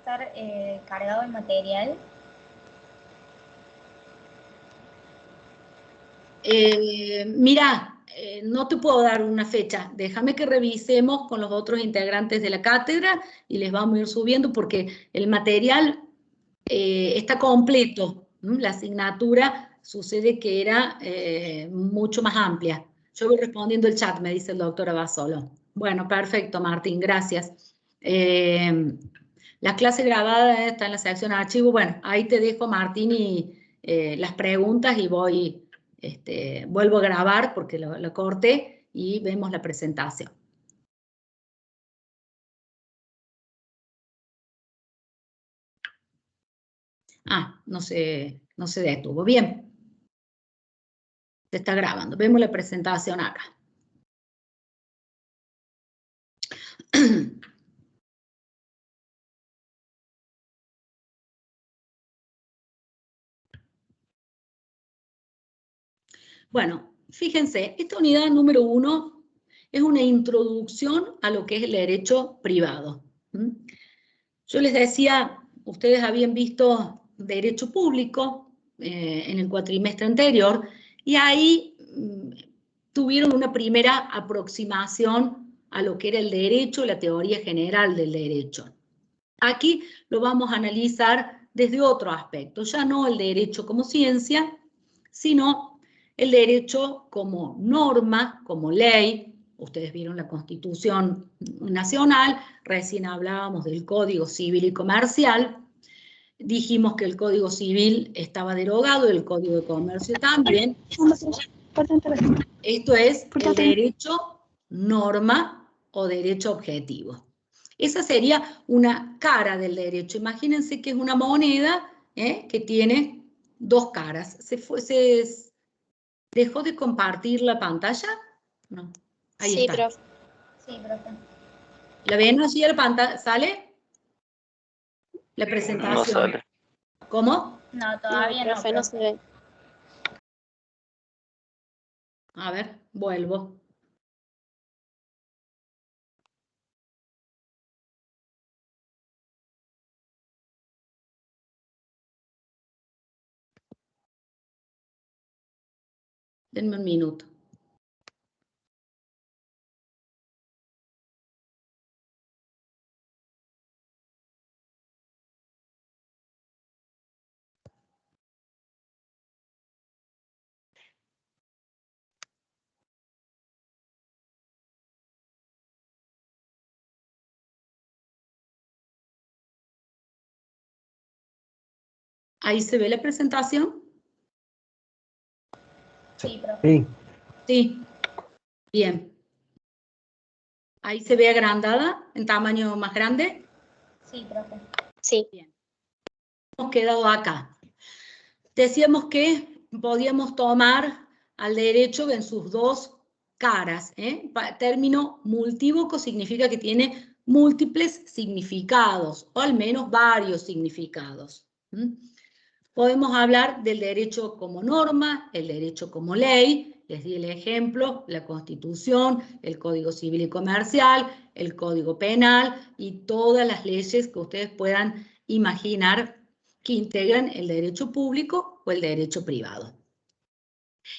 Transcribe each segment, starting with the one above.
estar cargado el material? Mira, no te puedo dar una fecha. Déjame que revisemos con los otros integrantes de la cátedra y les vamos a ir subiendo porque el material está completo. La asignatura sucede que era mucho más amplia. Yo voy respondiendo el chat, me dice el doctor Abasolo. Bueno, perfecto, Martín, gracias. La clase grabada está en la sección archivo. Bueno, ahí te dejo, Martín, y las preguntas y vuelvo a grabar porque lo corté y vemos la presentación. Ah, no se detuvo. Bien. Se está grabando. Vemos la presentación acá. Bueno, fíjense, esta unidad número 1 es una introducción a lo que es el derecho privado. Yo les decía, ustedes habían visto derecho público en el cuatrimestre anterior y ahí tuvieron una primera aproximación a lo que era el derecho, la teoría general del derecho. Aquí lo vamos a analizar desde otro aspecto, ya no el derecho como ciencia, sino el derecho como norma, como ley. Ustedes vieron la Constitución Nacional, recién hablábamos del Código Civil y Comercial, dijimos que el Código Civil estaba derogado, el Código de Comercio también. Esto es el derecho norma o derecho objetivo. Esa sería una cara del derecho. Imagínense que es una moneda que tiene dos caras. ¿Se dejó de compartir la pantalla? No. Ahí Sí, está. profe. Sí, profe. ¿La ven allí a la pantalla? ¿Sale? La presentación. No sale. ¿Cómo? No, todavía no, profe. No se ve. A ver, vuelvo. Denme un minuto. ¿Ahí se ve la presentación? Sí, profe. Sí. Sí. Bien. ¿Ahí se ve agrandada en tamaño más grande? Sí, profe. Sí. Bien. Hemos quedado acá. Decíamos que podíamos tomar al derecho en sus dos caras. Término multívoco significa que tiene múltiples significados, o al menos varios significados. Podemos hablar del derecho como norma, el derecho como ley. Les di el ejemplo, la Constitución, el Código Civil y Comercial, el Código Penal y todas las leyes que ustedes puedan imaginar que integran el derecho público o el derecho privado.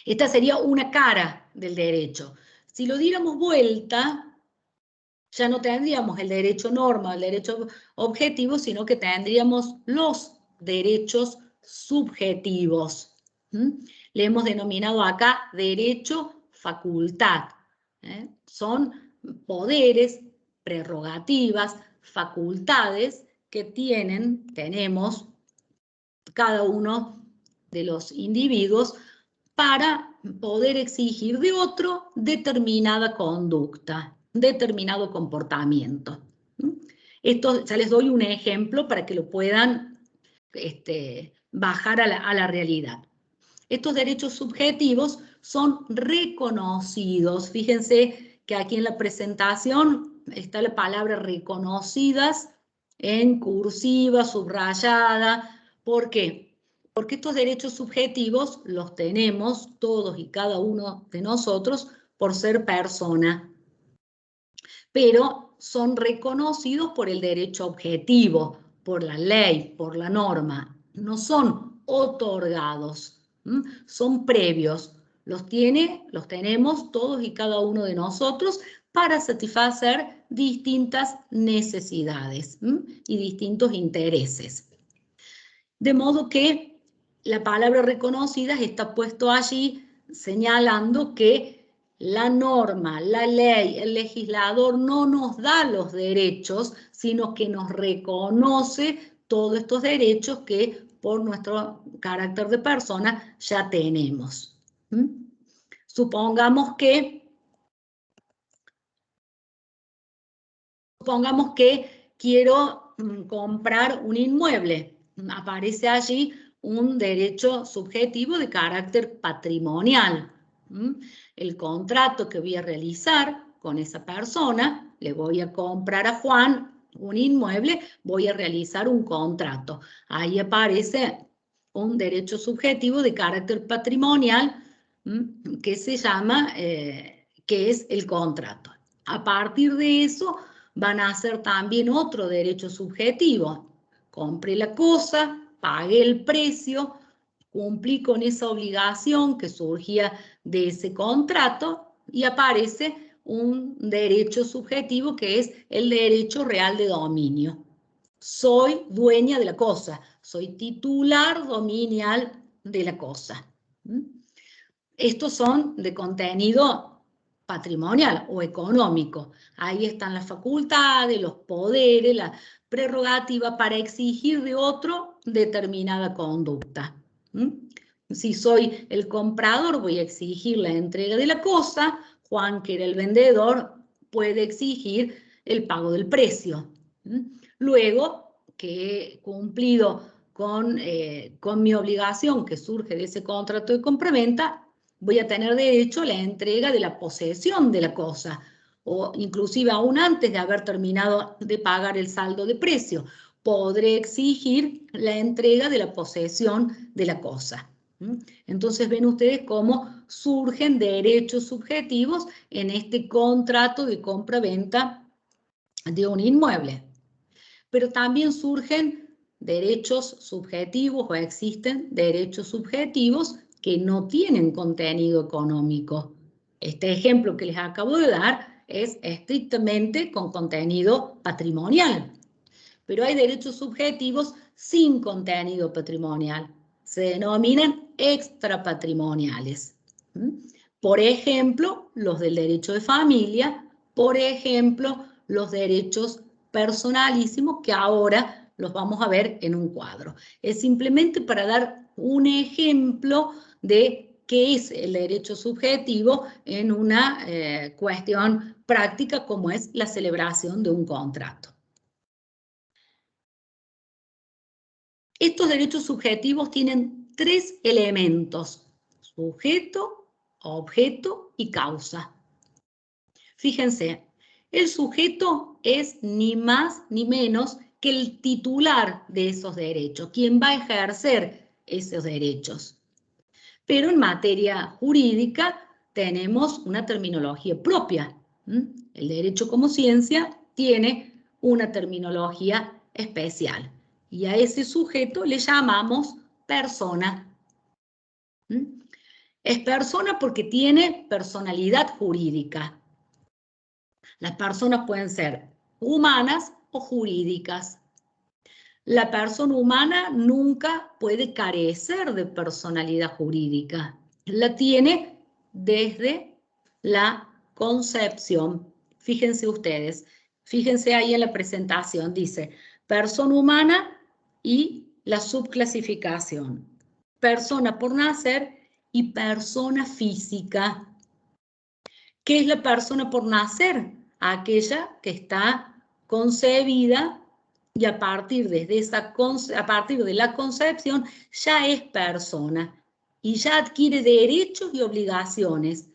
Esta sería una cara del derecho. Si lo diéramos vuelta, ya no tendríamos el derecho norma, el derecho objetivo, sino que tendríamos los derechos subjetivos. Le hemos denominado acá derecho facultad. Son poderes, prerrogativas, facultades que tenemos cada uno de los individuos para poder exigir de otro determinada conducta, determinado comportamiento. Esto ya les doy un ejemplo para que lo puedan bajar a la realidad. Estos derechos subjetivos son reconocidos. Fíjense que aquí en la presentación está la palabra reconocidas en cursiva, subrayada. ¿Por qué? Porque estos derechos subjetivos los tenemos todos y cada uno de nosotros por ser persona, pero son reconocidos por el derecho objetivo, por la ley, por la norma, no son otorgados, son previos. Los tenemos todos y cada uno de nosotros para satisfacer distintas necesidades y distintos intereses. De modo que la palabra reconocidas está puesto allí señalando que la norma, la ley, el legislador no nos da los derechos, sino que nos reconoce todos estos derechos que por nuestro carácter de persona ya tenemos. Supongamos que quiero comprar un inmueble. Aparece allí un derecho subjetivo de carácter patrimonial. El contrato que voy a realizar con esa persona, le voy a comprar a Juan un inmueble, voy a realizar un contrato. Ahí aparece un derecho subjetivo de carácter patrimonial que se llama, que es el contrato. A partir de eso van a hacer también otro derecho subjetivo. Compré la cosa, pagué el precio, cumplí con esa obligación que surgía de ese contrato y aparece un derecho subjetivo que es el derecho real de dominio. Soy dueña de la cosa, soy titular dominial de la cosa. Estos son de contenido patrimonial o económico. Ahí están las facultades, los poderes, la prerrogativa para exigir de otro determinada conducta. Si soy el comprador, voy a exigir la entrega de la cosa. Juan, que era el vendedor, puede exigir el pago del precio. Luego que he cumplido con mi obligación que surge de ese contrato de compraventa, voy a tener derecho a la entrega de la posesión de la cosa, o inclusive aún antes de haber terminado de pagar el saldo de precio, podré exigir la entrega de la posesión de la cosa. Entonces ven ustedes cómo surgen derechos subjetivos en este contrato de compra-venta de un inmueble. Pero también surgen derechos subjetivos o existen derechos subjetivos que no tienen contenido económico. Este ejemplo que les acabo de dar es estrictamente con contenido patrimonial. Pero hay derechos subjetivos sin contenido patrimonial. Se denominan extrapatrimoniales. Por ejemplo, los del derecho de familia, por ejemplo, los derechos personalísimos que ahora los vamos a ver en un cuadro. Es simplemente para dar un ejemplo de qué es el derecho subjetivo en una cuestión práctica como es la celebración de un contrato. Estos derechos subjetivos tienen tres elementos: sujeto, objeto y causa. Fíjense, el sujeto es ni más ni menos que el titular de esos derechos, quien va a ejercer esos derechos. Pero en materia jurídica tenemos una terminología propia. El derecho como ciencia tiene una terminología especial y a ese sujeto le llamamos persona. Es persona porque tiene personalidad jurídica. Las personas pueden ser humanas o jurídicas. La persona humana nunca puede carecer de personalidad jurídica. La tiene desde la concepción. Fíjense ustedes, fíjense ahí en la presentación, dice persona humana y la subclasificación. Persona por nacer y persona física. ¿Qué es la persona por nacer? Aquella que está concebida y a partir de la concepción ya es persona y ya adquiere derechos y obligaciones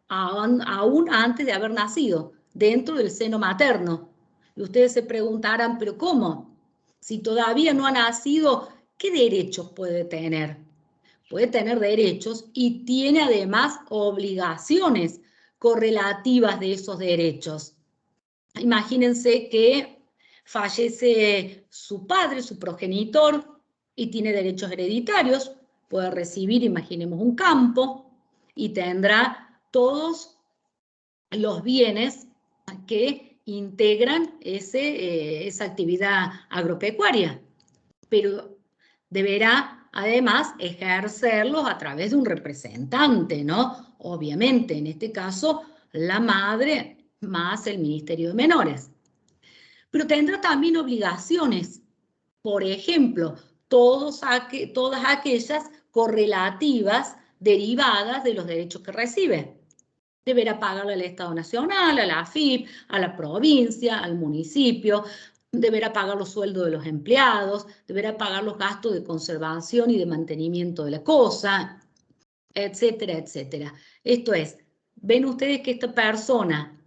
aún antes de haber nacido, dentro del seno materno. Y ustedes se preguntarán, ¿pero cómo? Si todavía no ha nacido, ¿qué derechos puede tener? Puede tener derechos y tiene además obligaciones correlativas de esos derechos. Imagínense que Fallece su padre, su progenitor, y tiene derechos hereditarios. Puede recibir, imaginemos, un campo y tendrá todos los bienes que integran esa actividad agropecuaria, pero deberá además ejercerlos a través de un representante, ¿no? Obviamente, en este caso, la madre más el Ministerio de Menores. Pero tendrá también obligaciones, por ejemplo, todas aquellas correlativas derivadas de los derechos que recibe. Deberá pagarle al Estado Nacional, a la AFIP, a la provincia, al municipio, deberá pagar los sueldos de los empleados, deberá pagar los gastos de conservación y de mantenimiento de la cosa, etcétera, etcétera. Esto es, ven ustedes que esta persona,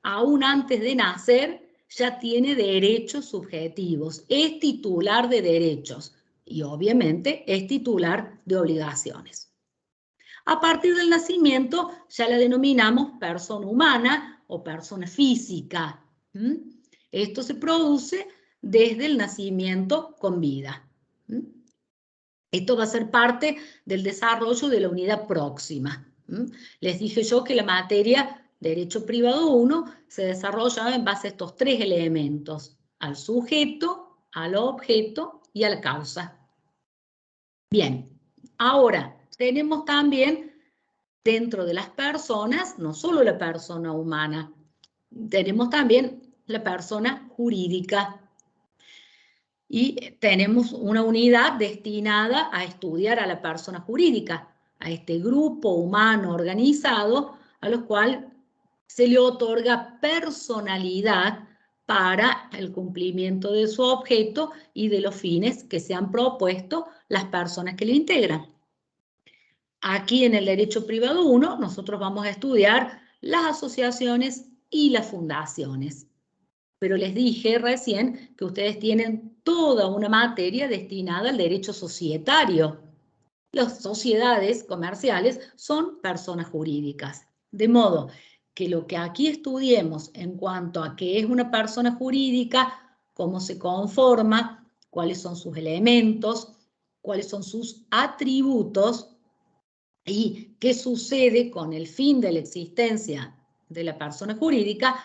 aún antes de nacer, ya tiene derechos subjetivos, es titular de derechos y obviamente es titular de obligaciones. A partir del nacimiento ya la denominamos persona humana o persona física. Esto se produce desde el nacimiento con vida. Esto va a ser parte del desarrollo de la unidad próxima. Les dije yo que la materia Derecho Privado 1 se desarrollaba en base a estos tres elementos: al sujeto, al objeto y a la causa. Bien, ahora tenemos también dentro de las personas, no solo la persona humana, tenemos también la persona jurídica. Y tenemos una unidad destinada a estudiar a la persona jurídica, a este grupo humano organizado a lo cual se le otorga personalidad para el cumplimiento de su objeto y de los fines que se han propuesto las personas que lo integran. Aquí en el Derecho Privado 1 nosotros vamos a estudiar las asociaciones y las fundaciones. Pero les dije recién que ustedes tienen toda una materia destinada al derecho societario. Las sociedades comerciales son personas jurídicas. De modo que lo que aquí estudiemos en cuanto a qué es una persona jurídica, cómo se conforma, cuáles son sus elementos, cuáles son sus atributos y qué sucede con el fin de la existencia de la persona jurídica,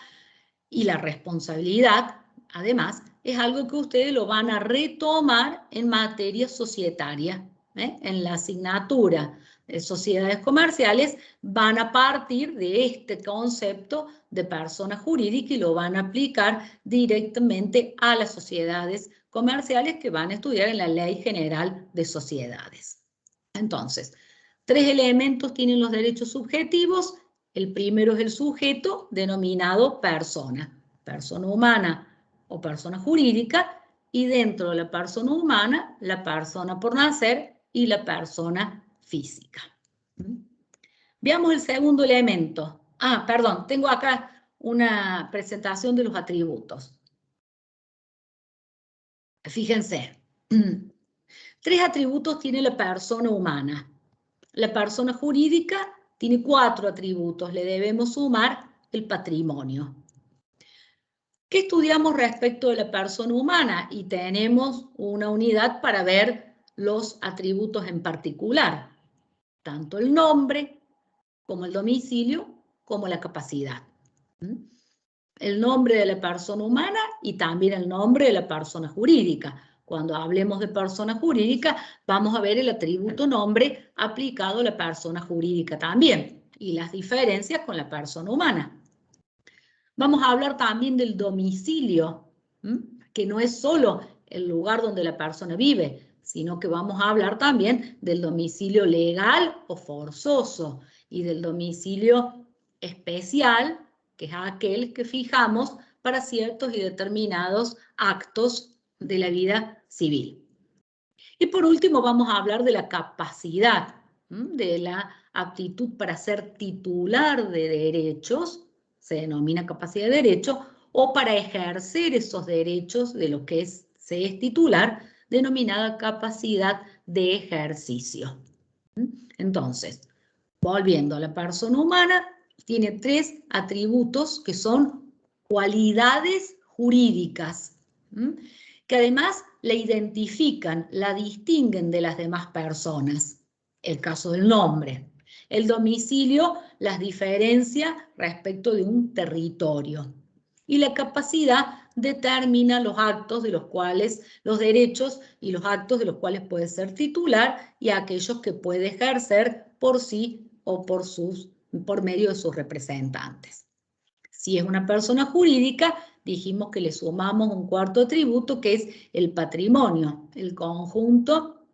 y la responsabilidad, además, es algo que ustedes lo van a retomar en materia societaria. En la asignatura de sociedades comerciales van a partir de este concepto de persona jurídica y lo van a aplicar directamente a las sociedades comerciales que van a estudiar en la Ley General de Sociedades. Entonces, tres elementos tienen los derechos subjetivos. El primero es el sujeto, denominado persona humana o persona jurídica, y dentro de la persona humana, la persona por nacer y la persona física. Veamos el segundo elemento. Perdón, tengo acá una presentación de los atributos. Fíjense, tres atributos tiene la persona humana. La persona jurídica tiene 4 atributos, le debemos sumar el patrimonio. ¿Qué estudiamos respecto de la persona humana? Y tenemos una unidad para ver los atributos en particular, tanto el nombre, como el domicilio, como la capacidad. El nombre de la persona humana y también el nombre de la persona jurídica. Cuando hablemos de persona jurídica, vamos a ver el atributo nombre aplicado a la persona jurídica también y las diferencias con la persona humana. Vamos a hablar también del domicilio, que no es solo el lugar donde la persona vive, sino que vamos a hablar también del domicilio legal o forzoso y del domicilio especial, que es aquel que fijamos para ciertos y determinados actos de la vida civil. Y por último vamos a hablar de la capacidad, de la aptitud para ser titular de derechos, se denomina capacidad de derecho, o para ejercer esos derechos de lo que se es titular, denominada capacidad de ejercicio. Entonces, volviendo a la persona humana, tiene 3 atributos que son cualidades jurídicas. que además la identifican, la distinguen de las demás personas. El caso del nombre. El domicilio las diferencia respecto de un territorio. Y la capacidad determina los actos de los cuales, los derechos y los actos de los cuales puede ser titular y aquellos que puede ejercer por sí o por medio de sus representantes. Si es una persona jurídica, dijimos que le sumamos un cuarto atributo que es el patrimonio, el conjunto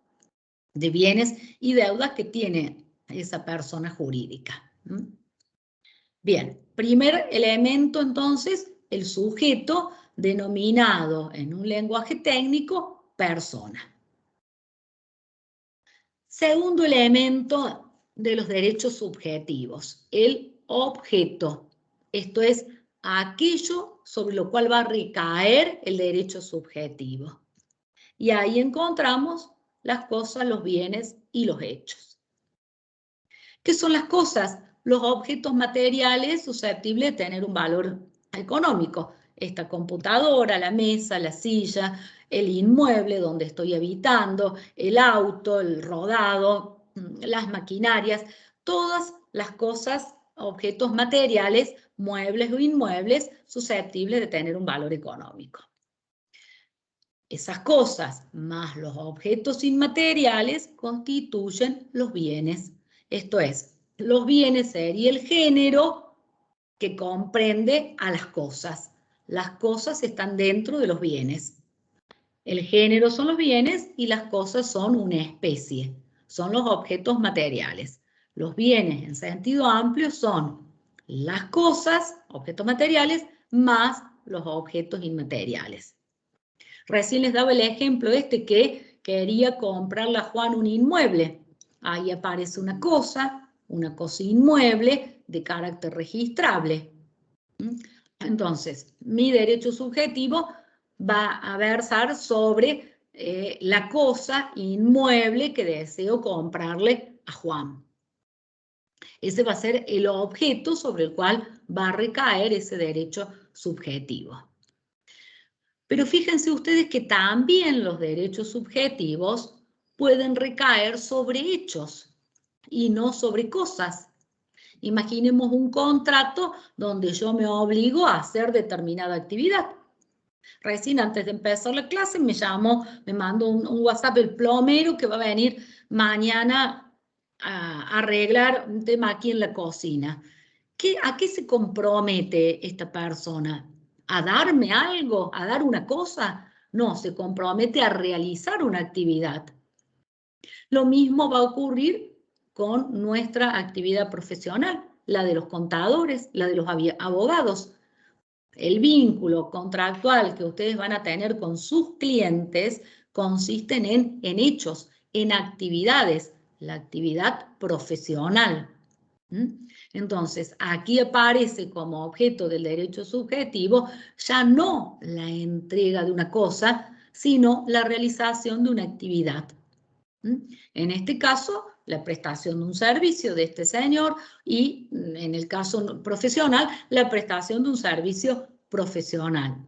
de bienes y deudas que tiene esa persona jurídica. Bien, primer elemento entonces, el sujeto denominado en un lenguaje técnico persona. Segundo elemento de los derechos subjetivos, el objeto. Esto es aquello sobre lo cual va a recaer el derecho subjetivo. Y ahí encontramos las cosas, los bienes y los hechos. ¿Qué son las cosas? Los objetos materiales susceptibles de tener un valor económico. Esta computadora, la mesa, la silla, el inmueble donde estoy habitando, el auto, el rodado, las maquinarias, todas las cosas, objetos materiales, muebles o inmuebles, susceptibles de tener un valor económico. Esas cosas más los objetos inmateriales constituyen los bienes. Esto es, los bienes sería el género que comprende a las cosas. Las cosas están dentro de los bienes. El género son los bienes y las cosas son una especie. Son los objetos materiales. Los bienes en sentido amplio son las cosas, objetos materiales, más los objetos inmateriales. Recién les daba el ejemplo que quería comprarle a Juan un inmueble. Ahí aparece una cosa inmueble de carácter registrable. Entonces, mi derecho subjetivo va a versar sobre la cosa inmueble que deseo comprarle a Juan. Ese va a ser el objeto sobre el cual va a recaer ese derecho subjetivo. Pero fíjense ustedes que también los derechos subjetivos pueden recaer sobre hechos y no sobre cosas. Imaginemos un contrato donde yo me obligo a hacer determinada actividad. Recién antes de empezar la clase me mandó un WhatsApp el plomero que va a venir mañana a arreglar un tema aquí en la cocina. ¿A qué se compromete esta persona? ¿A darme algo? ¿A dar una cosa? No, se compromete a realizar una actividad. Lo mismo va a ocurrir con nuestra actividad profesional, la de los contadores, la de los abogados. El vínculo contractual que ustedes van a tener con sus clientes consisten en hechos, en actividades, la actividad profesional. Entonces, aquí aparece como objeto del derecho subjetivo ya no la entrega de una cosa, sino la realización de una actividad. En este caso, la prestación de un servicio de este señor y, en el caso profesional, la prestación de un servicio profesional.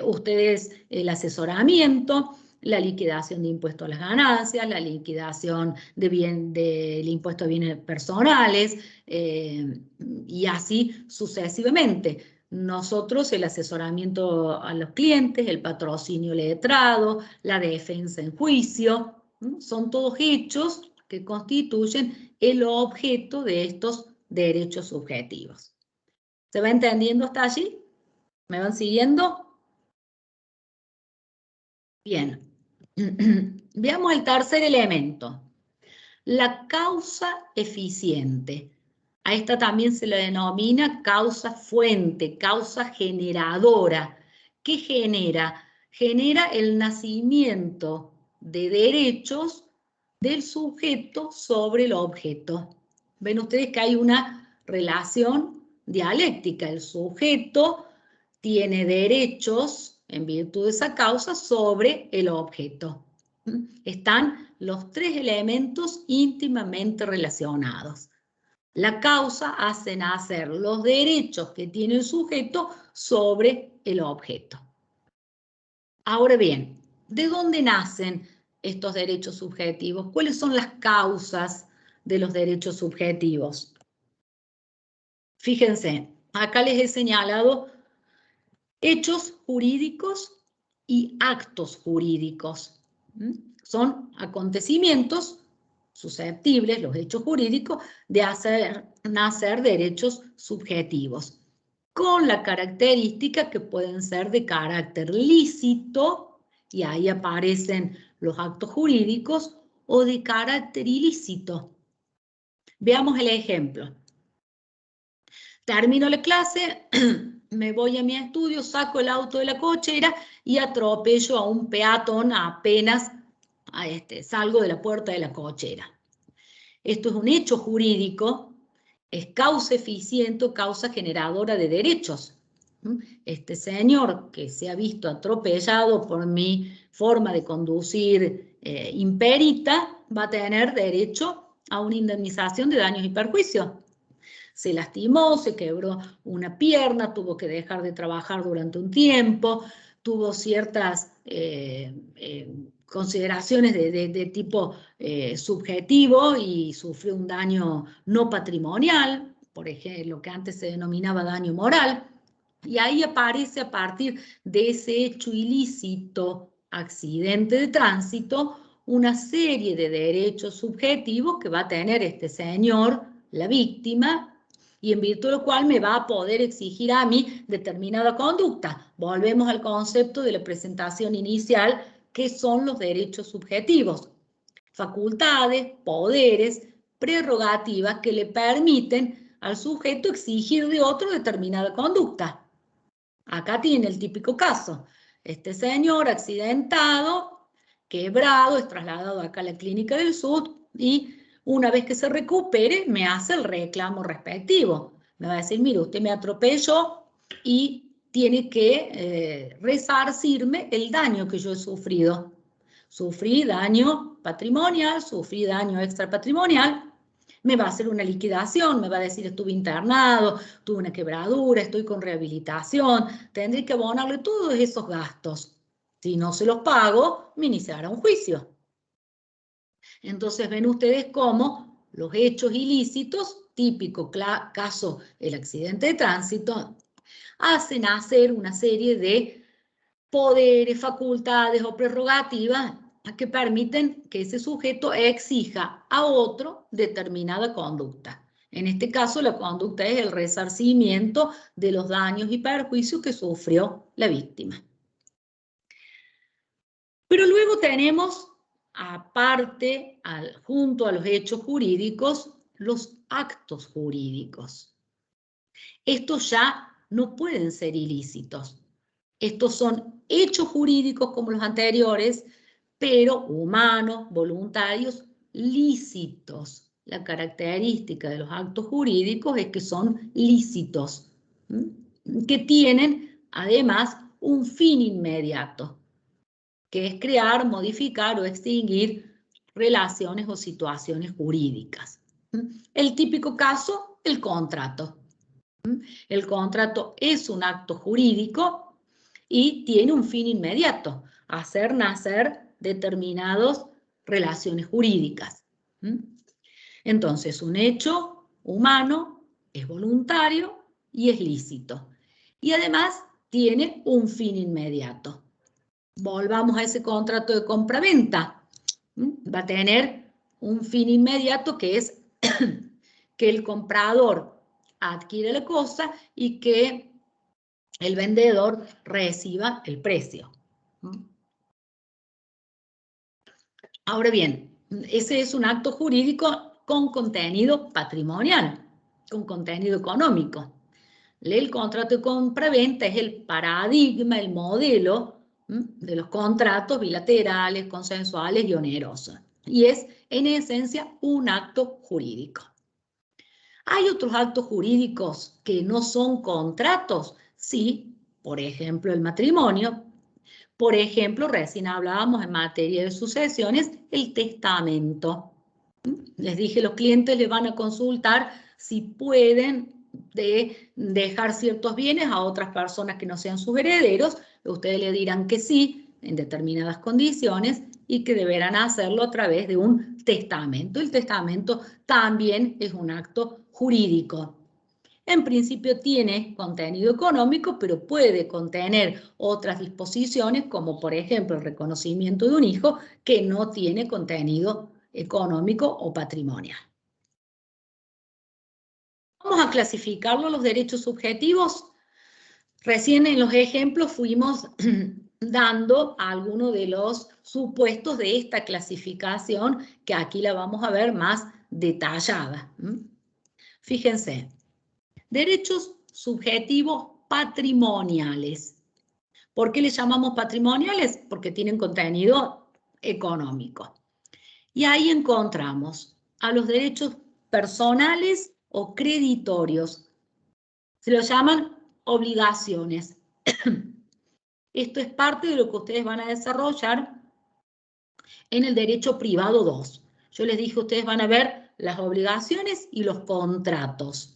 Ustedes, el asesoramiento, la liquidación de impuestos a las ganancias, la liquidación del impuesto a bienes personales y así sucesivamente. Nosotros el asesoramiento a los clientes, el patrocinio letrado, la defensa en juicio, son todos hechos que constituyen el objeto de estos derechos subjetivos. ¿Se va entendiendo hasta allí? ¿Me van siguiendo? Bien. Veamos el tercer elemento. La causa eficiente. A esta también se le denomina causa fuente, causa generadora. ¿Qué genera? Genera el nacimiento de derechos del sujeto sobre el objeto. Ven ustedes que hay una relación dialéctica. El sujeto tiene derechos en virtud de esa causa sobre el objeto. Están los tres elementos íntimamente relacionados. La causa hace nacer los derechos que tiene el sujeto sobre el objeto. Ahora bien, ¿de dónde nacen estos derechos subjetivos? ¿Cuáles son las causas de los derechos subjetivos? Fíjense, acá les he señalado hechos jurídicos y actos jurídicos. Son acontecimientos susceptibles, los hechos jurídicos, de hacer nacer derechos subjetivos, con la característica que pueden ser de carácter lícito, y ahí aparecen los actos jurídicos, o de carácter ilícito. Veamos el ejemplo. Termino la clase, me voy a mi estudio, saco el auto de la cochera y atropello a un peatón apenas salgo de la puerta de la cochera. Esto es un hecho jurídico, es causa eficiente o causa generadora de derechos. Este señor que se ha visto atropellado por mi forma de conducir imperita va a tener derecho a una indemnización de daños y perjuicios. Se lastimó, se quebró una pierna, tuvo que dejar de trabajar durante un tiempo, tuvo ciertas consideraciones de tipo subjetivo y sufrió un daño no patrimonial, por ejemplo, lo que antes se denominaba daño moral, y ahí aparece a partir de ese hecho ilícito, accidente de tránsito, una serie de derechos subjetivos que va a tener este señor, la víctima, y en virtud de lo cual me va a poder exigir a mí determinada conducta. Volvemos al concepto de la presentación inicial, que son los derechos subjetivos. Facultades, poderes, prerrogativas que le permiten al sujeto exigir de otro determinada conducta. Acá tiene el típico caso. Este señor accidentado, quebrado, es trasladado acá a la Clínica del Sur y una vez que se recupere, me hace el reclamo respectivo. Me va a decir, mire, usted me atropelló y tiene que resarcirme el daño que yo he sufrido. Sufrí daño patrimonial, sufrí daño extrapatrimonial. Me va a hacer una liquidación, me va a decir, estuve internado, tuve una quebradura, estoy con rehabilitación, tendré que abonarle todos esos gastos. Si no se los pago, me iniciará un juicio. Entonces ven ustedes cómo los hechos ilícitos, típico caso el accidente de tránsito, hacen nacer una serie de poderes, facultades o prerrogativas que permiten que ese sujeto exija a otro determinada conducta. En este caso, la conducta es el resarcimiento de los daños y perjuicios que sufrió la víctima. Pero luego tenemos, aparte, junto a los hechos jurídicos, los actos jurídicos. Estos ya no pueden ser ilícitos. Estos son hechos jurídicos como los anteriores, pero humanos, voluntarios, lícitos. La característica de los actos jurídicos es que son lícitos, que tienen además un fin inmediato, que es crear, modificar o extinguir relaciones o situaciones jurídicas. El típico caso, el contrato. El contrato es un acto jurídico y tiene un fin inmediato, hacer nacer determinadas relaciones jurídicas. Entonces, un hecho humano es voluntario y es lícito. Y además tiene un fin inmediato. Volvamos a ese contrato de compraventa. Va a tener un fin inmediato que es que el comprador adquiere la cosa y que el vendedor reciba el precio. Ahora bien, ese es un acto jurídico con contenido patrimonial, con contenido económico. El contrato de compra-venta es el paradigma, el modelo de los contratos bilaterales, consensuales y onerosos. Y es, en esencia, un acto jurídico. ¿Hay otros actos jurídicos que no son contratos? Sí, por ejemplo, el matrimonio. Por ejemplo, recién hablábamos en materia de sucesiones, el testamento. Les dije, los clientes le van a consultar si pueden dejar ciertos bienes a otras personas que no sean sus herederos. Ustedes le dirán que sí, en determinadas condiciones y que deberán hacerlo a través de un testamento. El testamento también es un acto jurídico. En principio tiene contenido económico, pero puede contener otras disposiciones, como por ejemplo el reconocimiento de un hijo, que no tiene contenido económico o patrimonial. Vamos a clasificarlo, los derechos subjetivos. Recién en los ejemplos fuimos dando algunos de los supuestos de esta clasificación, que aquí la vamos a ver más detallada. Fíjense, derechos subjetivos patrimoniales. ¿Por qué les llamamos patrimoniales? Porque tienen contenido económico. Y ahí encontramos a los derechos personales o creditorios. Se los llaman obligaciones. Esto es parte de lo que ustedes van a desarrollar en el derecho privado 2. Yo les dije, ustedes van a ver las obligaciones y los contratos.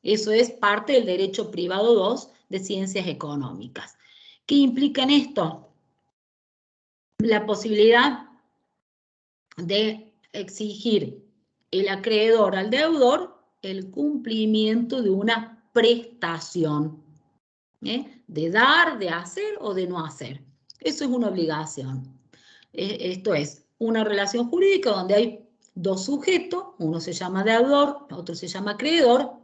Eso es parte del derecho privado 2 de ciencias económicas. ¿Qué implica en esto? La posibilidad de exigir el acreedor al deudor el cumplimiento de una prestación. De dar, de hacer o de no hacer. Eso es una obligación. Esto es una relación jurídica donde hay dos sujetos, uno se llama deudor, otro se llama acreedor,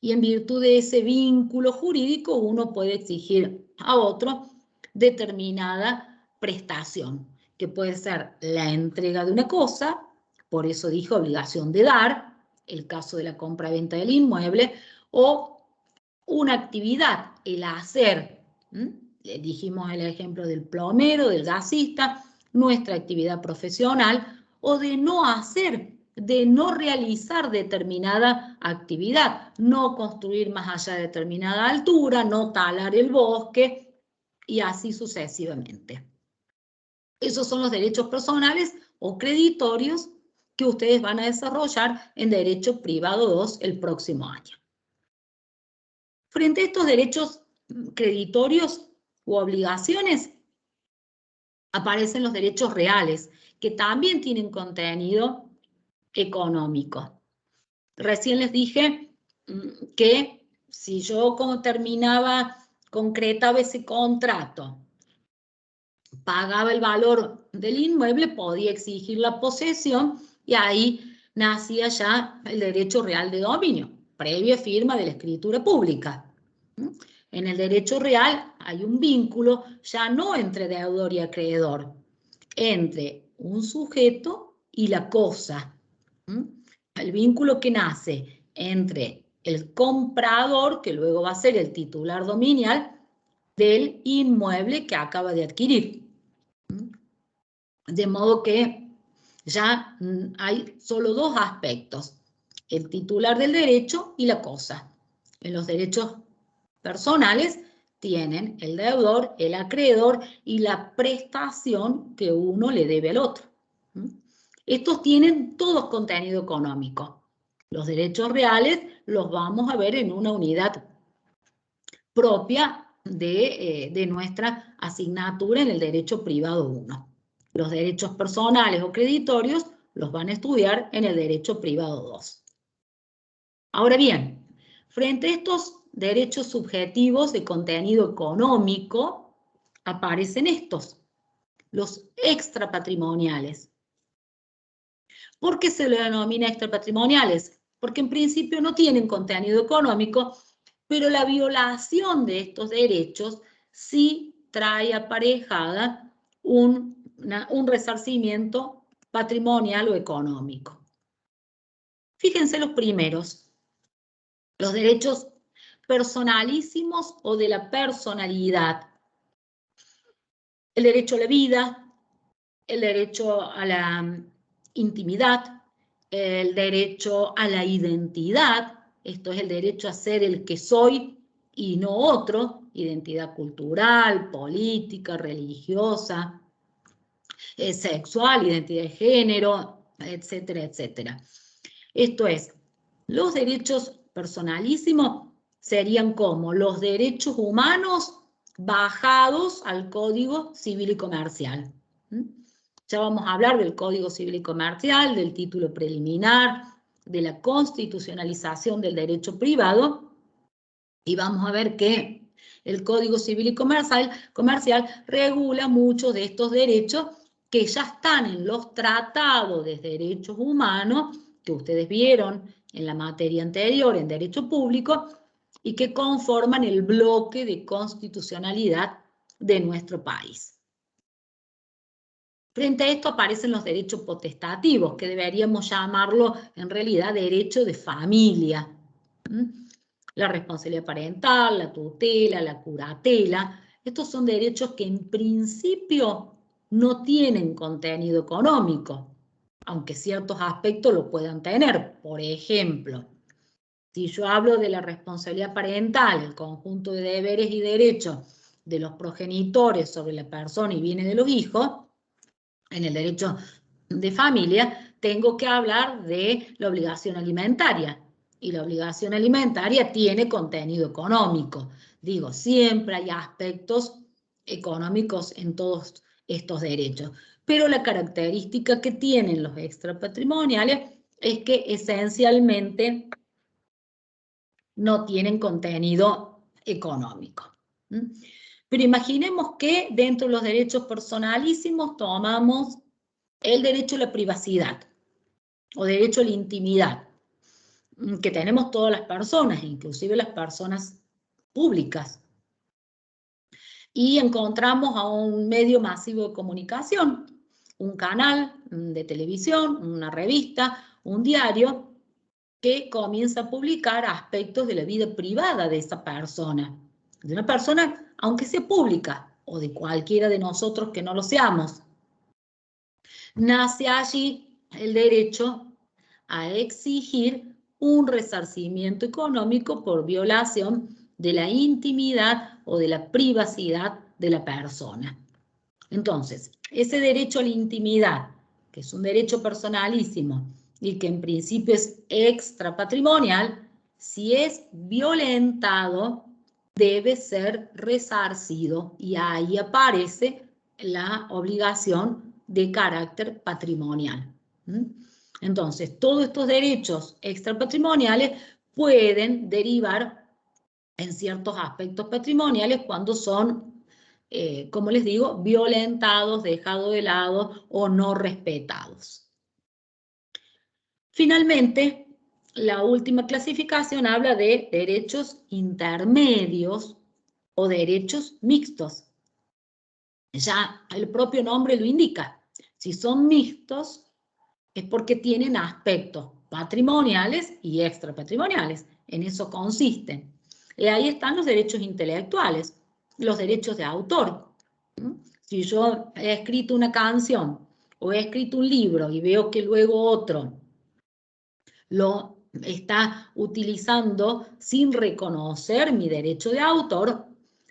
y en virtud de ese vínculo jurídico uno puede exigir a otro determinada prestación, que puede ser la entrega de una cosa, por eso dije obligación de dar, el caso de la compra-venta del inmueble, o una actividad, el hacer. Dijimos el ejemplo del plomero, del gasista, nuestra actividad profesional, o de no hacer, de no realizar determinada actividad, no construir más allá de determinada altura, no talar el bosque, y así sucesivamente. Esos son los derechos personales o creditorios que ustedes van a desarrollar en Derecho Privado 2 el próximo año. Frente a estos derechos creditorios u obligaciones, aparecen los derechos reales, que también tienen contenido económico. Recién les dije que si yo concretaba ese contrato, pagaba el valor del inmueble, podía exigir la posesión y ahí nacía ya el derecho real de dominio, previa firma de la escritura pública. En el derecho real hay un vínculo ya no entre deudor y acreedor, entre un sujeto y la cosa. El vínculo que nace entre el comprador, que luego va a ser el titular dominial, del inmueble que acaba de adquirir. De modo que ya hay solo dos aspectos, el titular del derecho y la cosa. En los derechos personales tienen el deudor, el acreedor y la prestación que uno le debe al otro. Estos tienen todos contenido económico. Los derechos reales los vamos a ver en una unidad propia de nuestra asignatura en el derecho privado 1. Los derechos personales o creditorios los van a estudiar en el derecho privado 2. Ahora bien, frente a estos derechos subjetivos de contenido económico, aparecen estos, los extrapatrimoniales. ¿Por qué se le denomina extrapatrimoniales? Porque en principio no tienen contenido económico, pero la violación de estos derechos sí trae aparejada un resarcimiento patrimonial o económico. Fíjense los primeros, los derechos personalísimos o de la personalidad. El derecho a la vida, el derecho a la intimidad, el derecho a la identidad, esto es el derecho a ser el que soy y no otro, identidad cultural, política, religiosa, sexual, identidad de género, etcétera, etcétera. Esto es, los derechos personalísimos serían como los derechos humanos bajados al Código Civil y Comercial. Ya vamos a hablar del Código Civil y Comercial, del título preliminar, de la constitucionalización del derecho privado, y vamos a ver que el Código Civil y Comercial regula muchos de estos derechos que ya están en los tratados de derechos humanos que ustedes vieron en la materia anterior, en Derecho Público, y que conforman el bloque de constitucionalidad de nuestro país. Frente a esto aparecen los derechos potestativos, que deberíamos llamarlo en realidad derecho de familia. La responsabilidad parental, la tutela, la curatela. Estos son derechos que en principio no tienen contenido económico, aunque ciertos aspectos lo puedan tener. Por ejemplo, si yo hablo de la responsabilidad parental, el conjunto de deberes y derechos de los progenitores sobre la persona y bienes de los hijos, en el derecho de familia, tengo que hablar de la obligación alimentaria. Y la obligación alimentaria tiene contenido económico. Digo, siempre hay aspectos económicos en todos estos derechos. Pero la característica que tienen los extrapatrimoniales es que esencialmente no tienen contenido económico. Pero imaginemos que dentro de los derechos personalísimos tomamos el derecho a la privacidad o derecho a la intimidad, que tenemos todas las personas, inclusive las personas públicas. Y encontramos a un medio masivo de comunicación, un canal de televisión, una revista, un diario, que comienza a publicar aspectos de la vida privada de esa persona. De una persona, aunque sea pública, o de cualquiera de nosotros que no lo seamos. Nace allí el derecho a exigir un resarcimiento económico por violación de la intimidad o de la privacidad de la persona. Entonces, ese derecho a la intimidad, que es un derecho personalísimo y que en principio es extrapatrimonial, si es violentado, debe ser resarcido y ahí aparece la obligación de carácter patrimonial. Entonces, todos estos derechos extrapatrimoniales pueden derivar en ciertos aspectos patrimoniales cuando son, como les digo, violentados, dejados de lado o no respetados. Finalmente, la última clasificación habla de derechos intermedios o derechos mixtos. Ya el propio nombre lo indica. Si son mixtos, es porque tienen aspectos patrimoniales y extrapatrimoniales. En eso consisten. Y ahí están los derechos intelectuales, los derechos de autor. Si yo he escrito una canción o he escrito un libro y veo que luego otro lo está utilizando sin reconocer mi derecho de autor,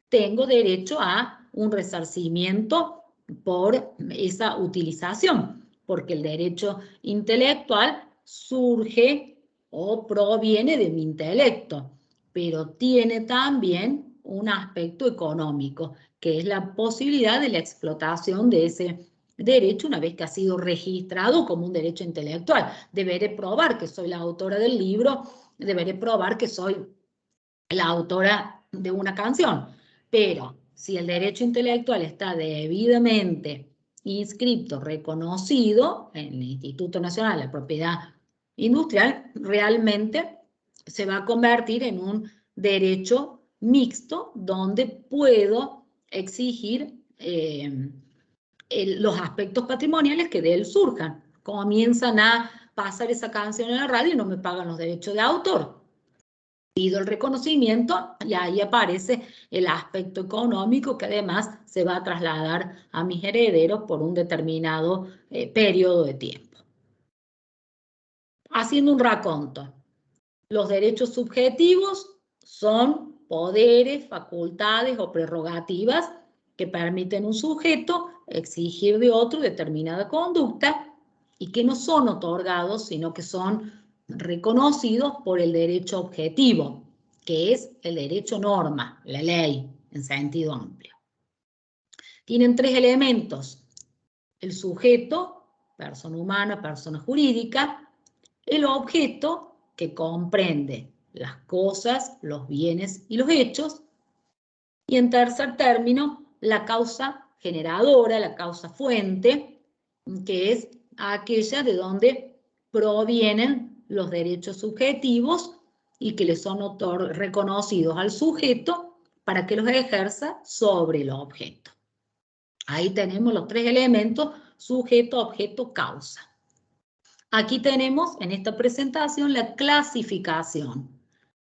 tengo derecho a un resarcimiento por esa utilización, porque el derecho intelectual surge o proviene de mi intelecto, pero tiene también un aspecto económico, que es la posibilidad de la explotación de ese derecho una vez que ha sido registrado como un derecho intelectual. Deberé probar que soy la autora del libro, deberé probar que soy la autora de una canción, pero si el derecho intelectual está debidamente inscrito, reconocido en el Instituto Nacional de la Propiedad Industrial, realmente se va a convertir en un derecho mixto donde puedo exigir los aspectos patrimoniales que de él surjan. Comienzan a pasar esa canción en la radio y no me pagan los derechos de autor. Pido el reconocimiento y ahí aparece el aspecto económico que además se va a trasladar a mis herederos por un determinado periodo de tiempo. Haciendo un raconto, los derechos subjetivos son poderes, facultades o prerrogativas que permiten a un sujeto exigir de otro determinada conducta y que no son otorgados, sino que son reconocidos por el derecho objetivo, que es el derecho norma, la ley. en sentido amplio. Tienen tres elementos: el sujeto, persona humana, persona jurídica; el objeto, que comprende las cosas, los bienes y los hechos; y en tercer término, la causa generadora, la causa fuente, que es aquella de donde provienen los derechos subjetivos y que le son reconocidos al sujeto para que los ejerza sobre el objeto. Ahí tenemos los tres elementos: sujeto, objeto, causa. Aquí tenemos en esta presentación la clasificación: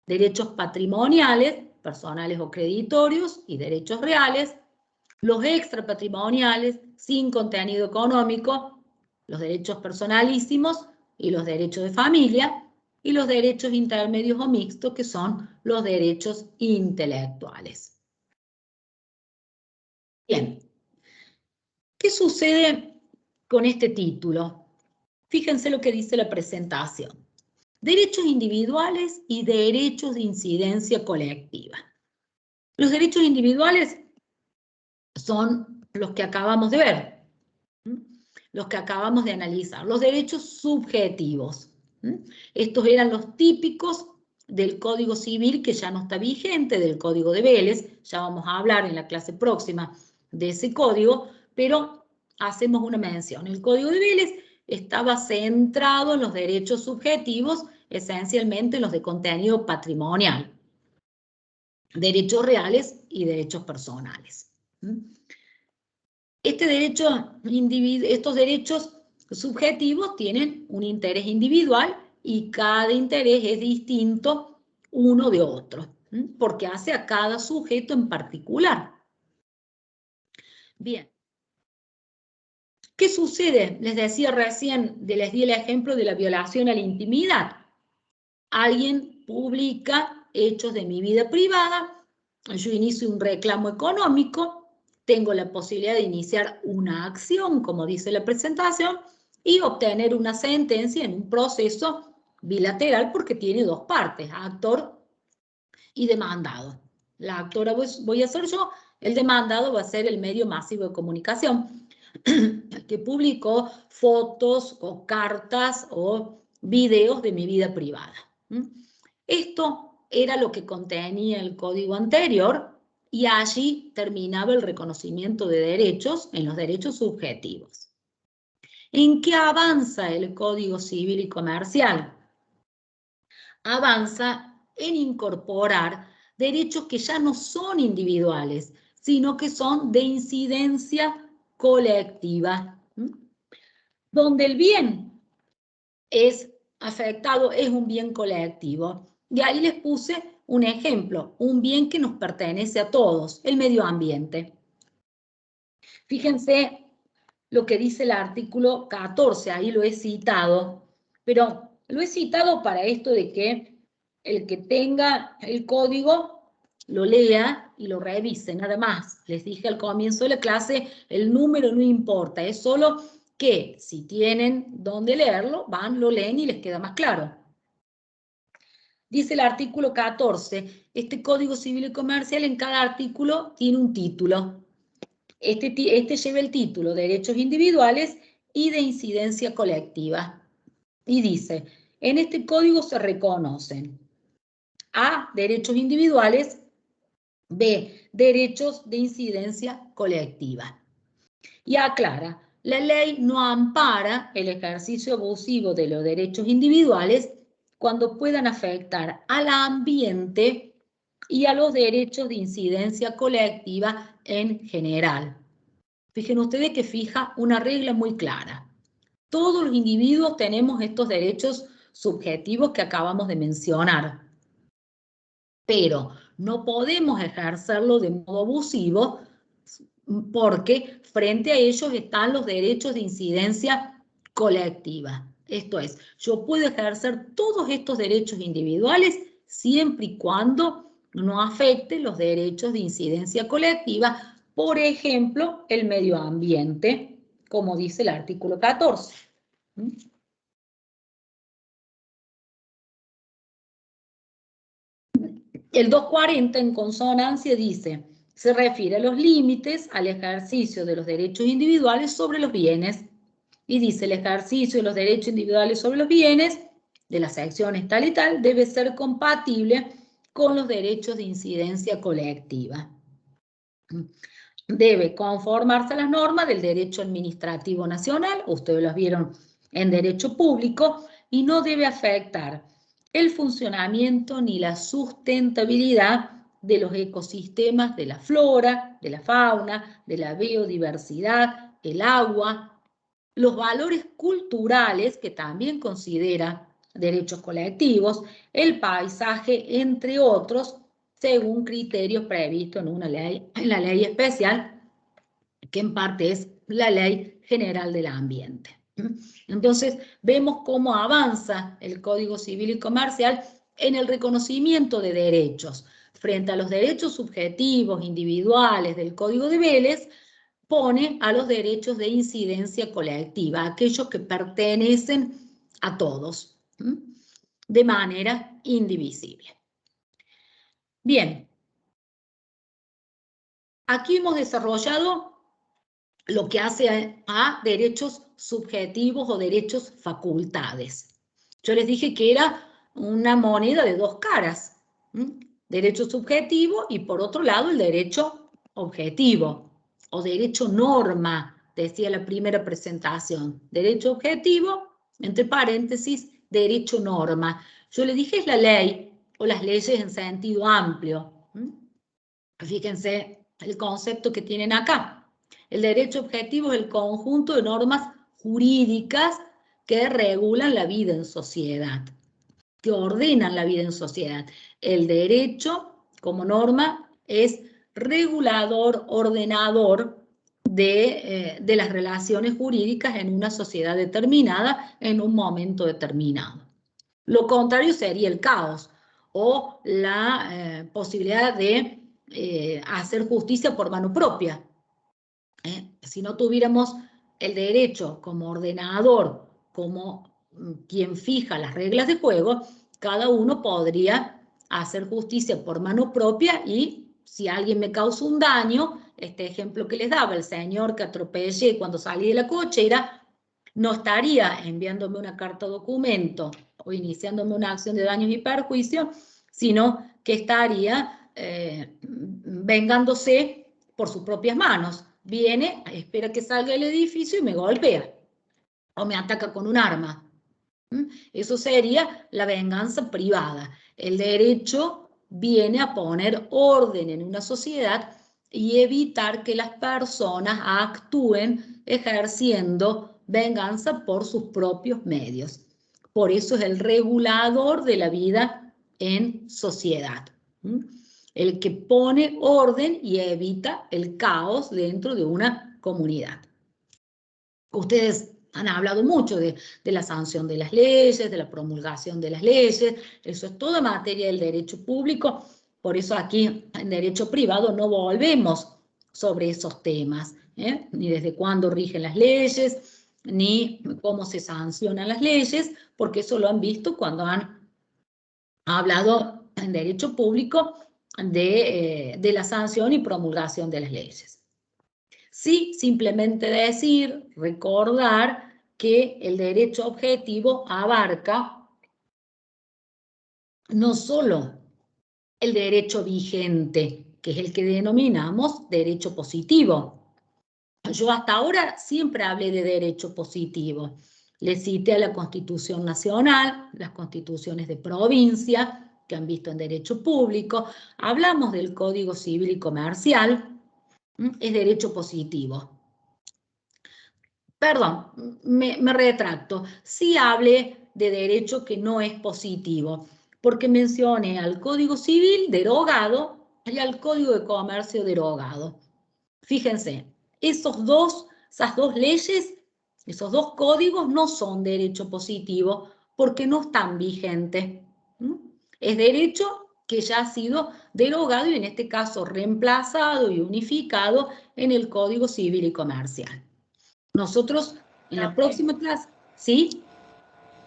derechos patrimoniales, personales o creditorios, y derechos reales; los extrapatrimoniales, sin contenido económico, los derechos personalísimos y los derechos de familia; y los derechos intermedios o mixtos, que son los derechos intelectuales. Bien, ¿qué sucede con este título? Fíjense lo que dice la presentación: derechos individuales y derechos de incidencia colectiva. Los derechos individuales son los que acabamos de ver, los que acabamos de analizar. Los derechos subjetivos, estos eran los típicos del Código Civil, que ya no está vigente, del Código de Vélez. Ya vamos a hablar en la clase próxima de ese código, pero hacemos una mención. El Código de Vélez estaba centrado en los derechos subjetivos, esencialmente los de contenido patrimonial, derechos reales y derechos personales. Estos derechos subjetivos tienen un interés individual y cada interés es distinto uno de otro, porque hace a cada sujeto en particular. Bien. ¿Qué sucede? Les decía recién, les di el ejemplo de la violación a la intimidad. Alguien publica hechos de mi vida privada, yo inicio un reclamo económico, tengo la posibilidad de iniciar una acción, como dice la presentación, y obtener una sentencia en un proceso bilateral, porque tiene dos partes: actor y demandado. La actora voy a ser yo, el demandado va a ser el medio masivo de comunicación que publicó fotos o cartas o videos de mi vida privada. Esto era lo que contenía el código anterior, y allí terminaba el reconocimiento de derechos en los derechos subjetivos. ¿En qué avanza el Código Civil y Comercial? Avanza en incorporar derechos que ya no son individuales, sino que son de incidencia colectiva, donde el bien es afectado, es un bien colectivo. Y ahí les puse un ejemplo: un bien que nos pertenece a todos, el medio ambiente. Fíjense lo que dice el artículo 14, ahí lo he citado, pero lo he citado para esto de que el que tenga el código lo lea y lo revise, nada más. Les dije al comienzo de la clase, el número no importa, es solo que si tienen dónde leerlo, van, lo leen y les queda más claro. Dice el artículo 14, este Código Civil y Comercial, en cada artículo tiene un título. Este lleva el título Derechos Individuales y de Incidencia Colectiva. Y dice: en este código se reconocen A, derechos individuales; B, derechos de incidencia colectiva. Y aclara: la ley no ampara el ejercicio abusivo de los derechos individuales cuando puedan afectar al ambiente y a los derechos de incidencia colectiva en general. Fíjense ustedes que fija una regla muy clara: todos los individuos tenemos estos derechos subjetivos que acabamos de mencionar, pero no podemos ejercerlo de modo abusivo, porque frente a ellos están los derechos de incidencia colectiva. Esto es, yo puedo ejercer todos estos derechos individuales siempre y cuando no afecte los derechos de incidencia colectiva, por ejemplo, el medio ambiente, como dice el artículo 14. El 240, en consonancia, dice: Se refiere a los límites al ejercicio de los derechos individuales sobre los bienes. Y dice, el ejercicio de los derechos individuales sobre los bienes de las secciones tal y tal debe ser compatible con los derechos de incidencia colectiva. Debe conformarse a las normas del derecho administrativo nacional, ustedes las vieron en derecho público, y no debe afectar el funcionamiento ni la sustentabilidad de los ecosistemas, de la flora, de la fauna, de la biodiversidad, el agua, los valores culturales, que también considera derechos colectivos, el paisaje, entre otros, según criterios previstos en la ley especial, que en parte es la Ley General del Ambiente. Entonces, vemos cómo avanza el Código Civil y Comercial en el reconocimiento de derechos. Frente a los derechos subjetivos, individuales del Código de Vélez, pone a los derechos de incidencia colectiva, aquellos que pertenecen a todos, de manera indivisible. Bien, aquí hemos desarrollado lo que hace a derechos subjetivos o derechos facultades. Yo les dije que era una moneda de dos caras, derecho subjetivo y por otro lado el derecho objetivo o derecho norma, decía la primera presentación. Derecho objetivo, entre paréntesis, derecho norma. Yo les dije es la ley o las leyes en sentido amplio. Fíjense el concepto que tienen acá. El derecho objetivo es el conjunto de normas jurídicas que regulan la vida en sociedad, que ordenan la vida en sociedad. El derecho, como norma, es regulador, ordenador de las relaciones jurídicas en una sociedad determinada, en un momento determinado. Lo contrario sería el caos o la posibilidad de hacer justicia por mano propia. Si no tuviéramos el derecho como ordenador, como quien fija las reglas de juego, cada uno podría hacer justicia por mano propia y si alguien me causa un daño, este ejemplo que les daba, el señor que atropellé cuando salí de la cochera, no estaría enviándome una carta documento o iniciándome una acción de daños y perjuicios, sino que estaría vengándose por sus propias manos. Viene, espera que salga del edificio y me golpea o me ataca con un arma. Eso sería la venganza privada. El derecho viene a poner orden en una sociedad y evitar que las personas actúen ejerciendo venganza por sus propios medios. Por eso es el regulador de la vida en sociedad. El que pone orden y evita el caos dentro de una comunidad. Ustedes han hablado mucho de la sanción de las leyes, de la promulgación de las leyes, eso es toda materia del derecho público, por eso aquí en derecho privado no volvemos sobre esos temas, ni desde cuándo rigen las leyes, ni cómo se sancionan las leyes, porque eso lo han visto cuando han hablado en derecho público de la sanción y promulgación de las leyes. Sí, simplemente decir, recordar que el derecho objetivo abarca no solo el derecho vigente, que es el que denominamos derecho positivo. Yo hasta ahora siempre hablé de derecho positivo. Le cité a la Constitución Nacional, las constituciones de provincia, que han visto en derecho público. Hablamos del Código Civil y Comercial, es derecho positivo. Perdón, me retracto. Sí hablé de derecho que no es positivo, porque mencioné al Código Civil derogado y al Código de Comercio derogado. Fíjense, esas dos leyes, esos dos códigos no son derecho positivo porque no están vigentes. Es derecho que ya ha sido derogado y en este caso reemplazado y unificado en el Código Civil y Comercial. Nosotros en la próxima clase, ¿sí?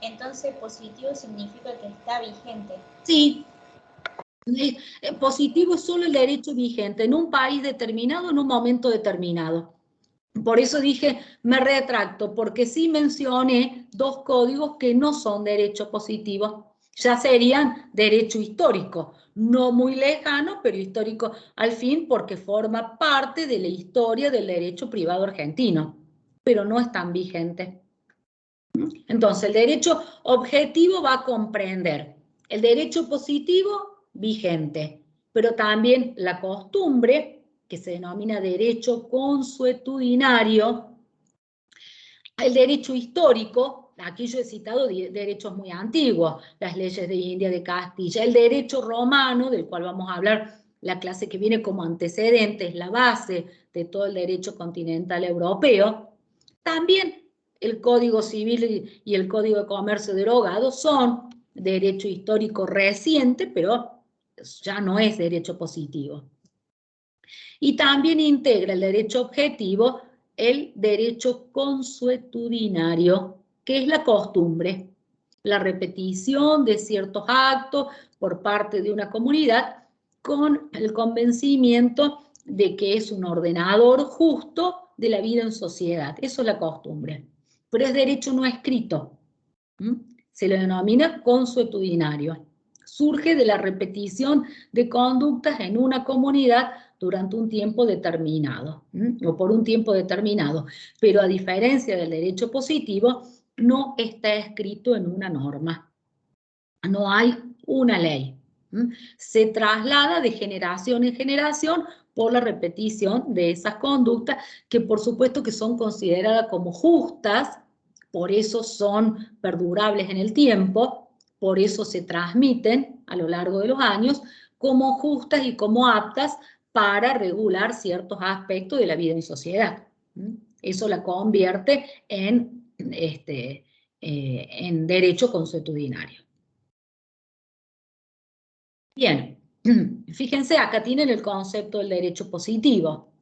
Entonces positivo significa que está vigente. Sí, Positivo es solo el derecho vigente en un país determinado, en un momento determinado. Por eso dije, me retracto, porque sí mencioné dos códigos que no son derecho positivo. Ya serían derecho histórico, no muy lejano, pero histórico al fin, porque forma parte de la historia del derecho privado argentino, pero no es tan vigente. Entonces, el derecho objetivo va a comprender el derecho positivo vigente, pero también la costumbre, que se denomina derecho consuetudinario, el derecho histórico, aquí yo he citado derechos muy antiguos, las leyes de India, de Castilla, el derecho romano, del cual vamos a hablar la clase que viene como antecedente, es la base de todo el derecho continental europeo. También el Código Civil y el Código de Comercio derogado son derecho histórico reciente, pero ya no es derecho positivo. Y también integra el derecho objetivo el derecho consuetudinario, que es la costumbre, la repetición de ciertos actos por parte de una comunidad con el convencimiento de que es un ordenador justo de la vida en sociedad. Eso es la costumbre. Pero es derecho no escrito. Se lo denomina consuetudinario. Surge de la repetición de conductas en una comunidad durante un tiempo determinado, o por un tiempo determinado, pero a diferencia del derecho positivo, no está escrito en una norma, no hay una ley. Se traslada de generación en generación por la repetición de esas conductas, que por supuesto que son consideradas como justas, por eso son perdurables en el tiempo, por eso se transmiten a lo largo de los años como justas y como aptas para regular ciertos aspectos de la vida en sociedad. Eso la convierte en derecho consuetudinario. Bien, fíjense, acá tienen el concepto del derecho positivo.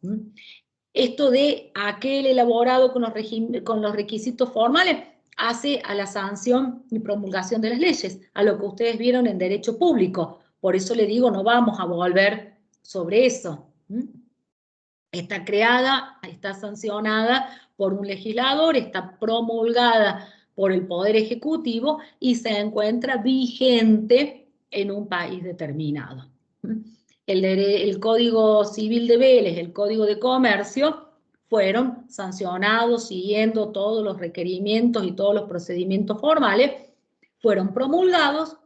Esto de aquel elaborado con los requisitos formales hace a la sanción y promulgación de las leyes, a lo que ustedes vieron en derecho público. Por eso le digo, no vamos a volver sobre eso. Está creada, está sancionada por un legislador, está promulgada por el Poder Ejecutivo y se encuentra vigente en un país determinado. El Código Civil de Vélez, el Código de Comercio, fueron sancionados siguiendo todos los requerimientos y todos los procedimientos formales, fueron promulgados,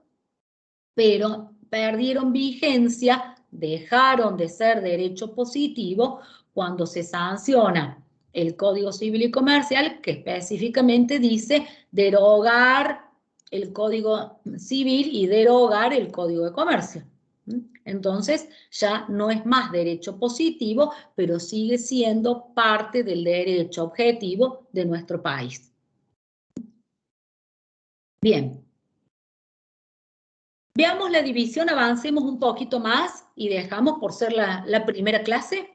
pero perdieron vigencia, dejaron de ser derecho positivo cuando se sanciona el Código Civil y Comercial, que específicamente dice derogar el Código Civil y derogar el Código de Comercio. Entonces ya no es más derecho positivo, pero sigue siendo parte del derecho objetivo de nuestro país. Bien. Veamos la división, avancemos un poquito más y dejamos por ser la primera clase.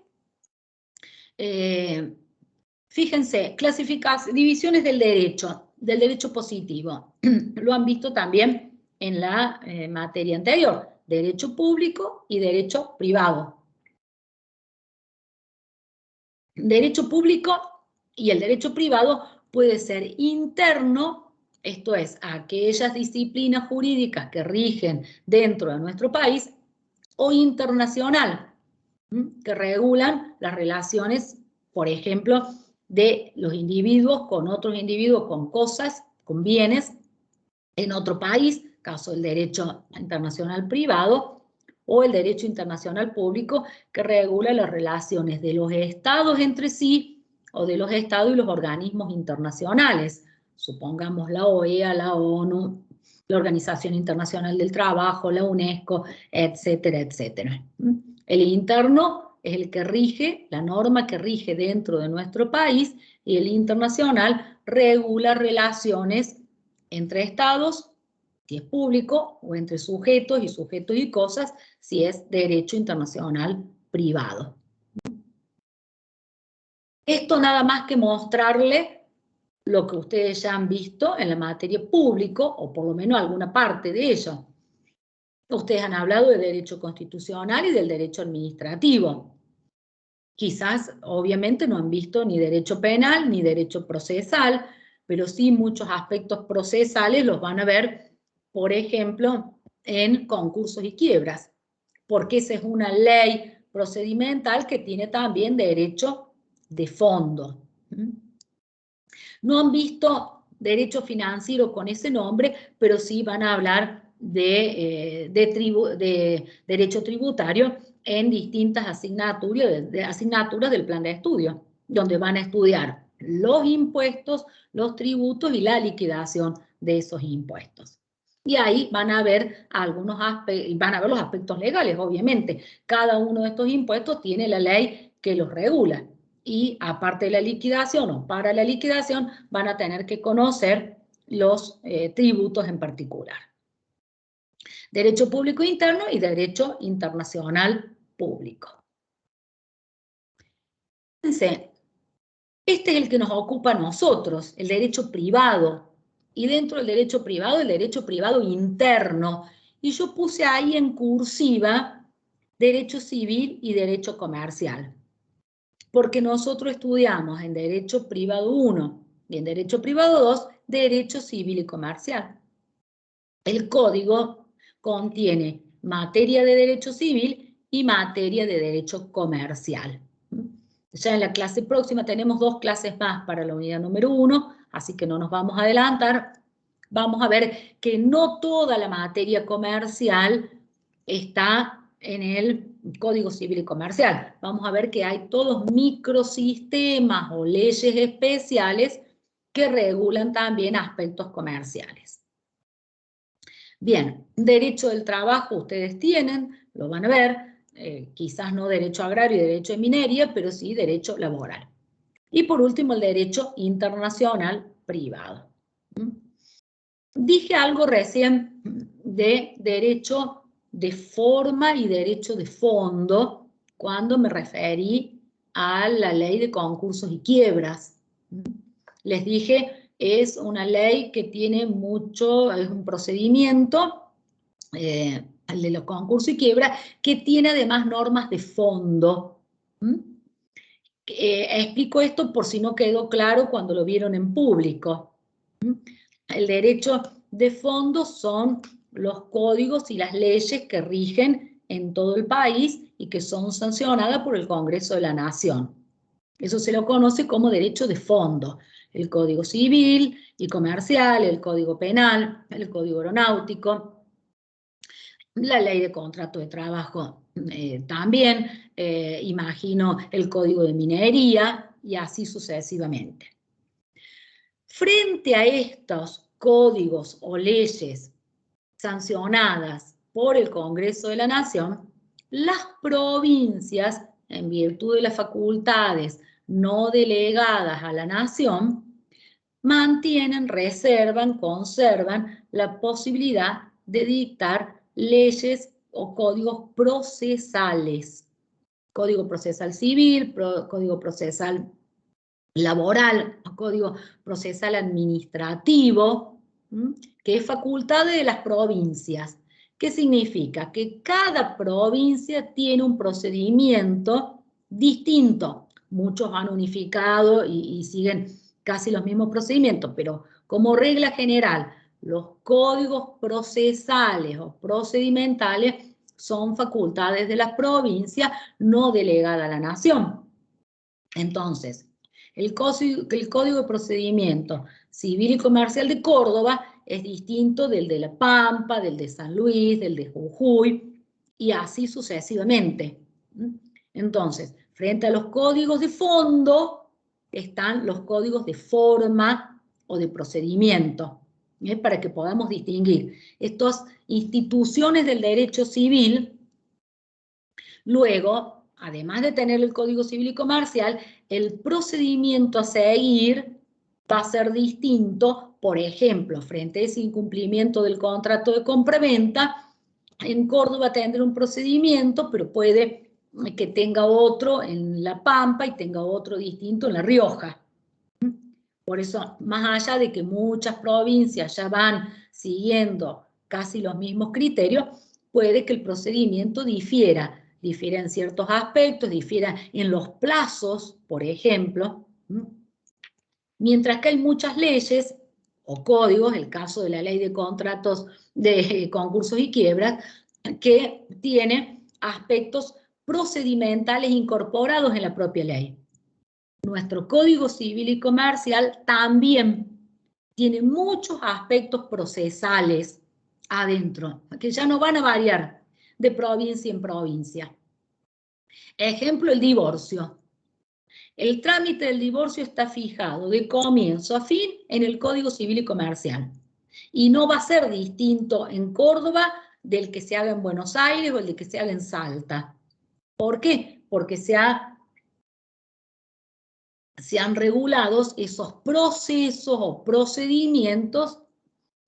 Fíjense, divisiones del derecho positivo. Lo han visto también en la materia anterior, derecho público y derecho privado. Derecho público y el derecho privado puede ser interno, esto es, aquellas disciplinas jurídicas que rigen dentro de nuestro país, o internacional, que regulan las relaciones, por ejemplo, de los individuos con otros individuos, con cosas, con bienes, en otro país, caso del derecho internacional privado, o el derecho internacional público, que regula las relaciones de los estados entre sí, o de los estados y los organismos internacionales, supongamos la OEA, la ONU, la Organización Internacional del Trabajo, la UNESCO, etcétera, etcétera. El interno es el que rige, la norma que rige dentro de nuestro país, y el internacional regula relaciones entre estados, si es público, o entre sujetos y cosas, si es derecho internacional privado. Esto nada más que mostrarle lo que ustedes ya han visto en la materia público, o por lo menos alguna parte de ello. Ustedes han hablado de derecho constitucional y del derecho administrativo. Quizás, obviamente, no han visto ni derecho penal ni derecho procesal, pero sí muchos aspectos procesales los van a ver, por ejemplo, en concursos y quiebras, porque esa es una ley procedimental que tiene también derecho de fondo. No han visto derecho financiero con ese nombre, pero sí van a hablar de derecho tributario en distintas asignaturas del plan de estudio, donde van a estudiar los impuestos, los tributos y la liquidación de esos impuestos. Y ahí van a ver algunos aspectos, van a ver los aspectos legales, obviamente. Cada uno de estos impuestos tiene la ley que los regula. Y aparte de la liquidación o para la liquidación van a tener que conocer los tributos en particular. Derecho público interno y derecho internacional público. Fíjense, este es el que nos ocupa a nosotros, el derecho privado. Y dentro del derecho privado, el derecho privado interno. Y yo puse ahí en cursiva derecho civil y derecho comercial. Porque nosotros estudiamos en Derecho Privado 1 y en Derecho Privado 2, Derecho Civil y Comercial. El código contiene materia de Derecho Civil y materia de Derecho Comercial. Ya en la clase próxima tenemos 2 clases más para la unidad número 1, así que no nos vamos a adelantar. Vamos a ver que no toda la materia comercial está en el Código Civil y Comercial. Vamos a ver que hay todos microsistemas o leyes especiales que regulan también aspectos comerciales. Bien, derecho del trabajo ustedes tienen, lo van a ver, quizás no derecho agrario y derecho de minería, pero sí derecho laboral. Y por último, el derecho internacional privado. Dije algo recién de derecho de forma y derecho de fondo cuando me referí a la ley de concursos y quiebras. Les dije, es una ley que tiene mucho, es un procedimiento, el de los concursos y quiebras, que tiene además normas de fondo. Explico esto por si no quedó claro cuando lo vieron en público. El derecho de fondo son los códigos y las leyes que rigen en todo el país y que son sancionadas por el Congreso de la Nación. Eso se lo conoce como derecho de fondo. El Código Civil y Comercial, el Código Penal, el Código Aeronáutico, la Ley de Contrato de Trabajo también, imagino el Código de Minería y así sucesivamente. Frente a estos códigos o leyes sancionadas por el Congreso de la Nación, las provincias, en virtud de las facultades no delegadas a la Nación, mantienen, reservan, conservan la posibilidad de dictar leyes o códigos procesales. Código procesal civil, código procesal laboral, código procesal administrativo, que es facultad de las provincias. ¿Qué significa? Que cada provincia tiene un procedimiento distinto. Muchos han unificado y siguen casi los mismos procedimientos, pero como regla general, los códigos procesales o procedimentales son facultades de las provincias, no delegada a la nación. Entonces, el Código de Procedimiento Civil y Comercial de Córdoba es distinto del de La Pampa, del de San Luis, del de Jujuy, y así sucesivamente. Entonces, frente a los códigos de fondo, están los códigos de forma o de procedimiento, para que podamos distinguir. Estas instituciones del derecho civil, luego, además de tener el Código Civil y Comercial, el procedimiento a seguir va a ser distinto. Por ejemplo, frente a ese incumplimiento del contrato de compraventa, en Córdoba tendrá un procedimiento, pero puede que tenga otro en La Pampa y tenga otro distinto en La Rioja. Por eso, más allá de que muchas provincias ya van siguiendo casi los mismos criterios, puede que el procedimiento difiera en ciertos aspectos, difiera en los plazos, por ejemplo, mientras que hay muchas leyes o códigos, el caso de la ley de contratos de concursos y quiebras, que tiene aspectos procedimentales incorporados en la propia ley. Nuestro Código Civil y Comercial también tiene muchos aspectos procesales adentro, que ya no van a variar de provincia en provincia. Ejemplo, el divorcio. El trámite del divorcio está fijado de comienzo a fin en el Código Civil y Comercial. Y no va a ser distinto en Córdoba del que se haga en Buenos Aires o el de que se haga en Salta. ¿Por qué? Porque se han regulado esos procesos o procedimientos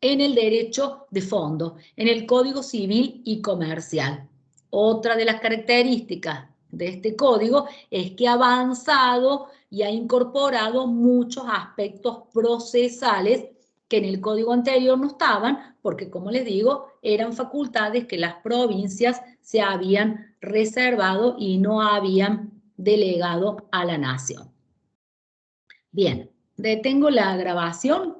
en el derecho de fondo, en el Código Civil y Comercial. Otra de las características de este código es que ha avanzado y ha incorporado muchos aspectos procesales que en el código anterior no estaban, porque como les digo, eran facultades que las provincias se habían reservado y no habían delegado a la nación. Bien, detengo la grabación.